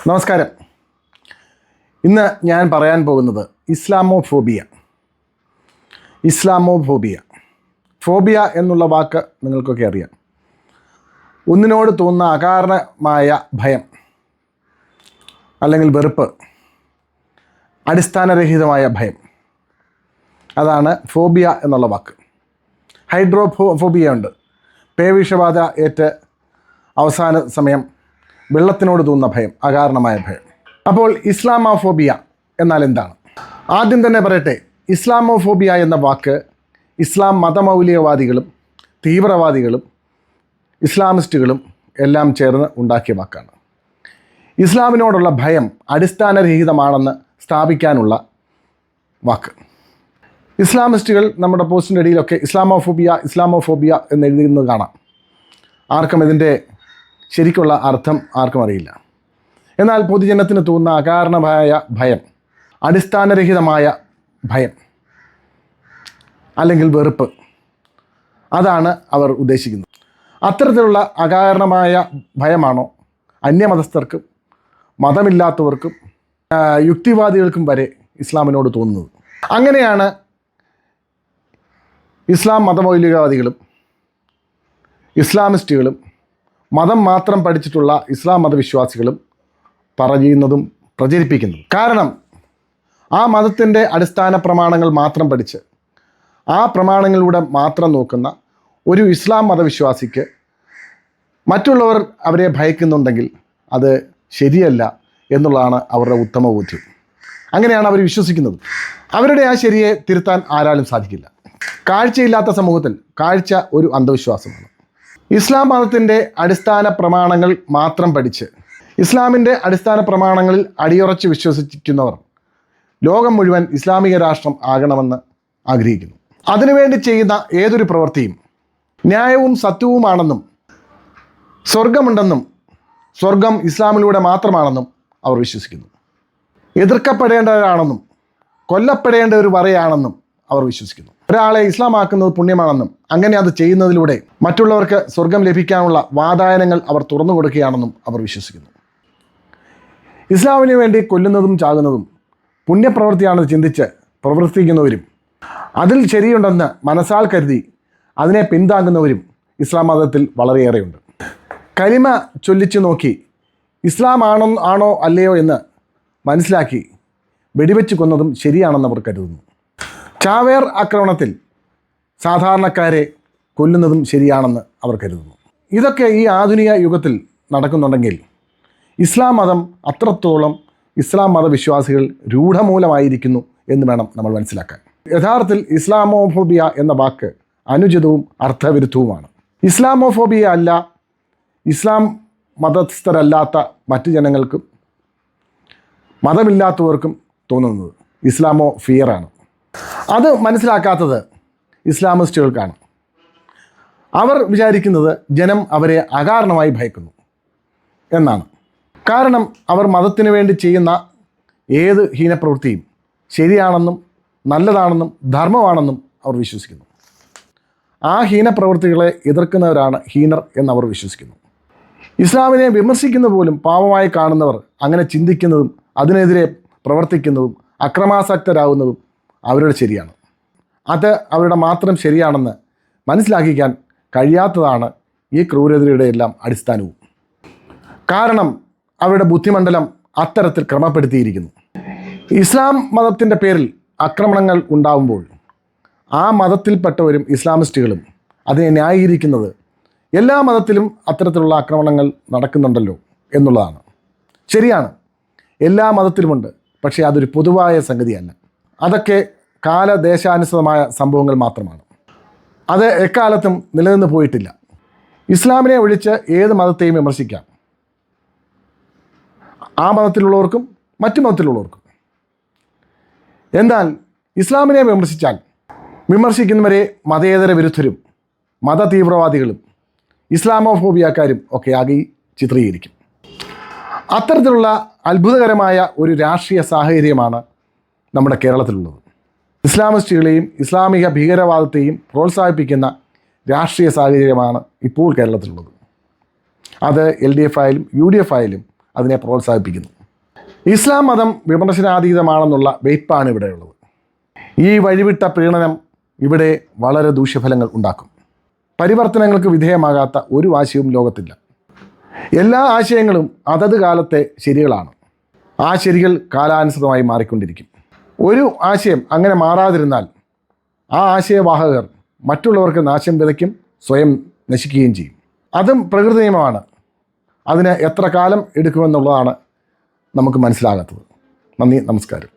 നമസ്കാരം. ഇന്ന് ഞാൻ പറയാൻ പോകുന്നത് ഇസ്ലാമോഫോബിയ. ഫോബിയ എന്നുള്ള വാക്ക് നിങ്ങൾക്കൊക്കെ അറിയാം. ഒന്നിനോട് തോന്നുന്ന അകാരണമായ ഭയം അല്ലെങ്കിൽ വെറുപ്പ്, അടിസ്ഥാനരഹിതമായ ഭയം, അതാണ് ഫോബിയ എന്നുള്ള വാക്ക്. ഹൈഡ്രോഫോബിയ ഉണ്ട്. പേവിഷബാധ ഏറ്റ് അവസാന സമയം വെള്ളത്തിനോട് തോന്നുന്ന ഭയം, അകാരണമായ ഭയം. അപ്പോൾ ഇസ്ലാമോഫോബിയ എന്നാൽ എന്താണ്? ആദ്യം തന്നെ പറയട്ടെ, ഇസ്ലാമോഫോബിയ എന്ന വാക്ക് ഇസ്ലാം മതമൗലികവാദികളും തീവ്രവാദികളും ഇസ്ലാമിസ്റ്റുകളും എല്ലാം ചേർന്ന് ഉണ്ടാക്കിയ വാക്കാണ്. ഇസ്ലാമിനോടുള്ള ഭയം അടിസ്ഥാനരഹിതമാണെന്ന് സ്ഥാപിക്കാനുള്ള വാക്ക്. ഇസ്ലാമിസ്റ്റുകൾ നമ്മുടെ പോസ്റ്റിൻ്റെ ഇടയിലൊക്കെ ഇസ്ലാമോഫോബിയ എന്ന് എഴുതുന്നത് കാണാം. ആർക്കും ഇതിൻ്റെ ശരിക്കുള്ള അർത്ഥം ആർക്കും അറിയില്ല. എന്നാൽ പൊതുജനത്തിന് തോന്നുന്ന അകാരണമായ ഭയം, അടിസ്ഥാനരഹിതമായ ഭയം അല്ലെങ്കിൽ വെറുപ്പ്, അതാണ് അവർ ഉദ്ദേശിക്കുന്നത്. അത്തരത്തിലുള്ള അകാരണമായ ഭയമാണോ അന്യമതസ്ഥർക്കും മതമില്ലാത്തവർക്കും യുക്തിവാദികൾക്കും വരെ ഇസ്ലാമിനോട് തോന്നുന്നത്? അങ്ങനെയാണ് ഇസ്ലാം മതമൗലികവാദികളും ഇസ്ലാമിസ്റ്റുകളും മതം മാത്രം പഠിച്ചിട്ടുള്ള ഇസ്ലാം മതവിശ്വാസികളും പറയുന്നതും പ്രചരിപ്പിക്കുന്നതും. കാരണം ആ മതത്തിൻ്റെ അടിസ്ഥാന പ്രമാണങ്ങൾ മാത്രം പഠിച്ച് ആ പ്രമാണങ്ങളിലൂടെ മാത്രം നോക്കുന്ന ഒരു ഇസ്ലാം മതവിശ്വാസിക്ക് മറ്റുള്ളവർ അവരെ ഭയക്കുന്നുണ്ടെങ്കിൽ അത് ശരിയല്ല എന്നുള്ളതാണ് അവരുടെ ഉത്തമ ബോധ്യം. അങ്ങനെയാണ് അവർ വിശ്വസിക്കുന്നത്. അവരുടെ ആ ശരിയെ തിരുത്താൻ ആരാലും സാധിക്കില്ല. കാഴ്ചയില്ലാത്ത സമൂഹത്തിൽ കാഴ്ച ഒരു അന്ധവിശ്വാസമാണ്. ഇസ്ലാം മതത്തിൻ്റെ അടിസ്ഥാന പ്രമാണങ്ങൾ മാത്രം പഠിച്ച് ഇസ്ലാമിൻ്റെ അടിസ്ഥാന പ്രമാണങ്ങളിൽ അടിയുറച്ച് വിശ്വസിക്കുന്നവർ ലോകം മുഴുവൻ ഇസ്ലാമിക രാഷ്ട്രം ആകണമെന്ന് ആഗ്രഹിക്കുന്നു. അതിനുവേണ്ടി ചെയ്യുന്ന ഏതൊരു പ്രവൃത്തിയും ന്യായവും സത്യവുമാണെന്നും സ്വർഗമുണ്ടെന്നും സ്വർഗം ഇസ്ലാമിലൂടെ മാത്രമാണെന്നും അവർ വിശ്വസിക്കുന്നു. എതിർക്കപ്പെടേണ്ടവരാണെന്നും കൊല്ലപ്പെടേണ്ടവർ പറയുകയാണെന്നും അവർ വിശ്വസിക്കുന്നു. ഒരാളെ ഇസ്ലാമാക്കുന്നത് പുണ്യമാണെന്നും അങ്ങനെ അത് ചെയ്യുന്നതിലൂടെ മറ്റുള്ളവർക്ക് സ്വർഗം ലഭിക്കാനുള്ള വാതായനങ്ങൾ അവർ തുറന്നു കൊടുക്കുകയാണെന്നും അവർ വിശ്വസിക്കുന്നു. ഇസ്ലാമിന് വേണ്ടി കൊല്ലുന്നതും ചാകുന്നതും പുണ്യപ്രവൃത്തിയാണെന്ന് ചിന്തിച്ച് പ്രവർത്തിക്കുന്നവരും അതിൽ ശരിയുണ്ടെന്ന് മനസ്സാൽ കരുതി അതിനെ പിന്താങ്ങുന്നവരും ഇസ്ലാം മതത്തിൽ വളരെയേറെയുണ്ട്. കലിമ ചൊല്ലിച്ചു നോക്കി ഇസ്ലാം ആണോ അല്ലയോ എന്ന് മനസ്സിലാക്കി വെടിവെച്ച് കൊന്നതും ശരിയാണെന്ന് അവർ കരുതുന്നു. ചാവേർ ആക്രമണത്തിൽ സാധാരണക്കാരെ കൊല്ലുന്നതും ശരിയാണെന്ന് അവർ കരുതുന്നു. ഇതൊക്കെ ഈ ആധുനിക യുഗത്തിൽ നടക്കുന്നുണ്ടെങ്കിൽ ഇസ്ലാം മതം അത്രത്തോളം ഇസ്ലാം മതവിശ്വാസികൾ രൂഢമൂലമായിരിക്കുന്നു എന്ന് വേണം നമ്മൾ മനസ്സിലാക്കാൻ. യഥാർത്ഥത്തിൽ ഇസ്ലാമോഫോബിയ എന്ന വാക്ക് അനുചിതവും അർത്ഥവിരുദ്ധവുമാണ്. ഇസ്ലാമോഫോബിയ അല്ല ഇസ്ലാം മതസ്ഥരല്ലാത്ത മറ്റു ജനങ്ങൾക്കും മതമില്ലാത്തവർക്കും തോന്നുന്നത് ഇസ്ലാമോ ഫിയറാണ്. അത് മനസ്സിലാക്കാത്തത് ഇസ്ലാമിസ്റ്റുകൾക്കാണ്. അവർ വിചാരിക്കുന്നത് ജനം അവരെ അകാരണമായി ഭയക്കുന്നു എന്നാണ്. കാരണം അവർ മതത്തിന് വേണ്ടി ചെയ്യുന്ന ഏത് ഹീനപ്രവൃത്തിയും ശരിയാണെന്നും നല്ലതാണെന്നും ധർമ്മമാണെന്നും അവർ വിശ്വസിക്കുന്നു. ആ ഹീനപ്രവൃത്തികളെ എതിർക്കുന്നവരാണ് ഹീനർ എന്നവർ വിശ്വസിക്കുന്നു. ഇസ്ലാമിനെ വിമർശിക്കുന്ന പോലും പാപമായി കാണുന്നവർ അങ്ങനെ ചിന്തിക്കുന്നതും അതിനെതിരെ പ്രവർത്തിക്കുന്നതും അക്രമാസക്തരാകുന്നതും അവരുടെ ശരിയാണ്. അത് അവരുടെ മാത്രം ശരിയാണെന്ന് മനസ്സിലാക്കിക്കാൻ കഴിയാത്തതാണ് ഈ ക്രൂരതയുടെ എല്ലാം അടിസ്ഥാനവും. കാരണം അവരുടെ ബുദ്ധിമണ്ഡലം അത്തരത്തിൽ ക്രമപ്പെടുത്തിയിരിക്കുന്നു. ഇസ്ലാം മതത്തിൻ്റെ പേരിൽ ആക്രമണങ്ങൾ ഉണ്ടാകുമ്പോൾ ആ മതത്തിൽപ്പെട്ടവരും ഇസ്ലാമിസ്റ്റുകളും അതിനെ ന്യായീകരിക്കുന്നത് എല്ലാ മതത്തിലും അത്തരത്തിലുള്ള ആക്രമണങ്ങൾ നടക്കുന്നുണ്ടല്ലോ എന്നുള്ളതാണ്. ശരിയാണ്, എല്ലാ മതത്തിലുമുണ്ട്. പക്ഷേ അതൊരു പൊതുവായ സംഗതിയല്ല. അതൊക്കെ കാലദേശാനുസൃതമായ സംഭവങ്ങൾ മാത്രമാണ്. അത് എക്കാലത്തും നിലനിന്ന് പോയിട്ടില്ല. ഇസ്ലാമിനെ ഒഴിച്ച് ഏത് മതത്തെയും വിമർശിക്കാം, ആ മതത്തിലുള്ളവർക്കും മറ്റു മതത്തിലുള്ളവർക്കും. എന്നാൽ ഇസ്ലാമിനെ വിമർശിച്ചാൽ വിമർശിക്കുന്നവരെ മതേതര വിരുദ്ധരും മത തീവ്രവാദികളും ഇസ്ലാമോഫോബിയക്കാരും ഒക്കെ ആകെ ചിത്രീകരിക്കും. അത്തരത്തിലുള്ള അത്ഭുതകരമായ ഒരു രാഷ്ട്രീയ സാഹചര്യമാണ് നമ്മുടെ കേരളത്തിലുള്ളത്. ഇസ്ലാമിസ്റ്റുകളെയും ഇസ്ലാമിക ഭീകരവാദത്തെയും പ്രോത്സാഹിപ്പിക്കുന്ന രാഷ്ട്രീയ സാഹചര്യമാണ് ഇപ്പോൾ കേരളത്തിലുള്ളത്. അത് LDF ആയാലും UDF ആയാലും അതിനെ പ്രോത്സാഹിപ്പിക്കുന്നു. ഇസ്ലാം മതം വിമർശനാതീതമാണെന്നുള്ള വെയ്പ്പാണ് ഇവിടെയുള്ളത്. ഈ വഴിവിട്ട പ്രീണനം ഇവിടെ വളരെ ദൂഷ്യഫലങ്ങൾ ഉണ്ടാക്കും. പരിവർത്തനങ്ങൾക്ക് വിധേയമാകാത്ത ഒരു ആശയവും ലോകത്തില്ല. എല്ലാ ആശയങ്ങളും അതത് കാലത്തെ ശരികളാണ്. ആ ശരികൾ കാലാനുസൃതമായി മാറിക്കൊണ്ടിരിക്കും. ഒരു ആശയം അങ്ങനെ മാറാതിരുന്നാൽ ആ ആശയവാഹകർ മറ്റുള്ളവർക്ക് നാശം വിതയ്ക്കും, സ്വയം നശിക്കുകയും ചെയ്യും. അതും പ്രകൃതി നിയമമാണ്. അതിന് എത്ര കാലം എടുക്കുമെന്നുള്ളതാണ് നമുക്ക് മനസ്സിലാകാത്തത്. നന്ദി, നമസ്കാരം.